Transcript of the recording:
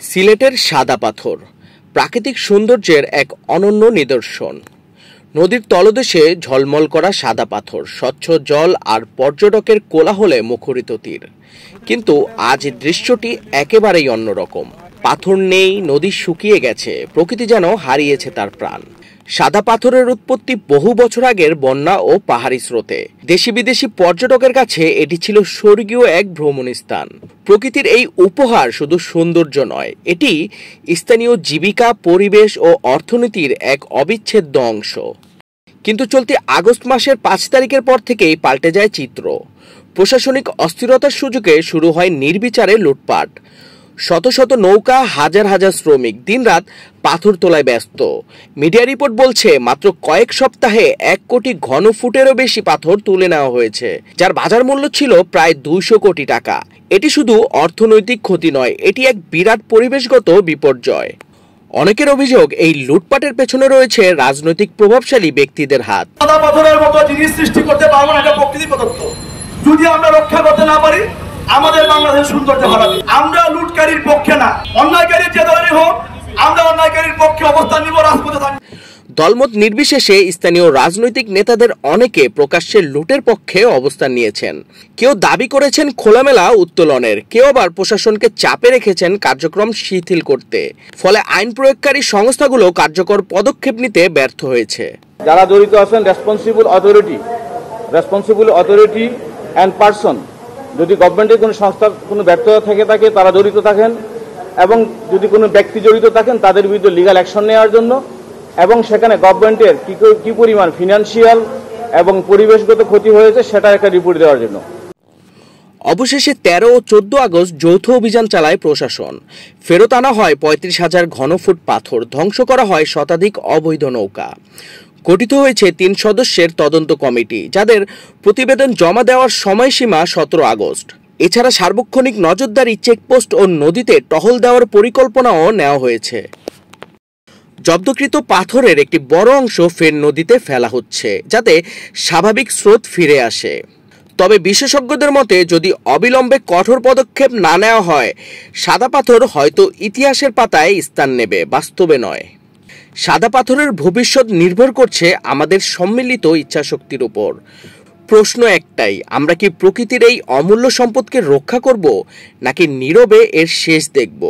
সিলেটের সাদা পাথর প্রাকৃতিক সৌন্দর্যের এক অনন্য নিদর্শন। নদীর তলদেশে ঝলমল করা সাদা পাথর, স্বচ্ছ জল আর পর্যটকের কোলাহলে মুখরিত তীর। কিন্তু আজ দৃশ্যটি একেবারেই অন্যরকম। পাথর নেই, নদী শুকিয়ে গেছে, প্রকৃতি যেন হারিয়েছে তার প্রাণ। সাদা পাথরের উৎপত্তি বহু বছর আগের বন্যা ও পাহাড়ি স্রোতে। দেশি বিদেশি পর্যটকের কাছে এটি ছিল স্বর্গীয় এক ভ্রমণ স্থান। প্রকৃতির এই উপহার শুধু সৌন্দর্য নয়, এটি স্থানীয় জীবিকা, পরিবেশ ও অর্থনীতির এক অবিচ্ছেদ্য অংশ। কিন্তু চলতি আগস্ট মাসের 5 তারিখের পর থেকেই পাল্টে যায় চিত্র। প্রশাসনিক অস্থিরতার সুযোগে শুরু হয় নির্বিচারে লুটপাট। শত শত নৌকা, হাজার হাজার শ্রমিক দিনরাত পাথর তোলায় ব্যস্ত। মিডিয়া রিপোর্ট বলছে মাত্র কয়েক সপ্তাহে 1 কোটি ঘনফুটেরও বেশি পাথর তুলে নেওয়া হয়েছে, যার বাজার মূল্য ছিল প্রায় 200 কোটি টাকা। এটি শুধু অর্থনৈতিক ক্ষতি নয়, এটি এক বিরাট পরিবেশগত বিপর্যয়। অনেকের অভিযোগ, এই লুটপাটের পেছনে রয়েছে রাজনৈতিক প্রভাবশালী ব্যক্তিদের হাত। সাদা পাথরের মতো জিনিস সৃষ্টি করতে পারবো না, এটা প্রকৃতির প্রদত্ত। যদি আমরা রক্ষা করতে না পারি, আমাদের বাংলাদেশ সৌন্দর্য হারাবে। আমরা লুটকারীর পক্ষে না, অন্যায়কারীর যে দলই হোক, আমরা অন্যায়কারীর পক্ষে অবস্থান নিব, রাজপথে থাকব। দলমত নির্বিশেষে স্থানীয় রাজনৈতিক নেতাদের অনেকে প্রকাশ্যে লুটের পক্ষে অবস্থান নিয়েছেন। কেউ দাবি করেছেন খোলামেলা উত্তোলনের, কেউ আবার প্রশাসনকে চাপে রেখেছেন কার্যক্রম শিথিল করতে। ফলে আইন প্রয়োগকারী সংস্থাগুলো কার্যকর পদক্ষেপ নিতে ব্যর্থ হয়েছে। যারা জড়িত আছেন, রেসপন্সিবল অথরিটি অ্যান্ড পারসন, যদি গভর্নমেন্টের কোনো সংস্থার কোনো ব্যর্থতা থেকে থাকে, তারা জড়িত থাকেন, এবং যদি কোনো ব্যক্তি জড়িত থাকেন তাদের বিরুদ্ধে লিগ্যাল অ্যাকশন নেওয়ার জন্য, এবং সেখানে গভর্নমেন্টের কি পরিমাণ ফিনান্সিয়াল এবং পরিবেশগত ক্ষতি হয়েছে সেটা একটা রিপোর্ট দেওয়ার জন্য। অবশেষে 13 ও 14 আগস্ট যৌথ অভিযান চালায় প্রশাসন। ফেরত আনা হয় 35,000 ঘনফুট পাথর, ধ্বংস করা হয় শতাধিক অবৈধ নৌকা। গঠিত হয়েছে 3 সদস্যের তদন্ত কমিটি, যাদের প্রতিবেদন জমা দেওয়ার সময়সীমা 17 আগস্ট। এছাড়া সার্বক্ষণিক নজরদারি, চেকপোস্ট ও নদীতে টহল দেওয়ার পরিকল্পনাও নেওয়া হয়েছে। জব্দকৃত পাথরের একটি বড় অংশ ফের নদীতে ফেলা হচ্ছে, যাতে স্বাভাবিক স্রোত ফিরে আসে। তবে বিশেষজ্ঞদের মতে, যদি অবিলম্বে কঠোর পদক্ষেপ না নেওয়া হয়, সাদা পাথর হয়তো ইতিহাসের পাতায় স্থান নেবে, বাস্তবে নয়। সাদা পাথরের ভবিষ্যৎ নির্ভর করছে আমাদের সম্মিলিত ইচ্ছাশক্তির উপর। প্রশ্ন একটাই, আমরা কি প্রকৃতির এই অমূল্য সম্পদকে রক্ষা করব, নাকি নীরবে এর শেষ দেখব?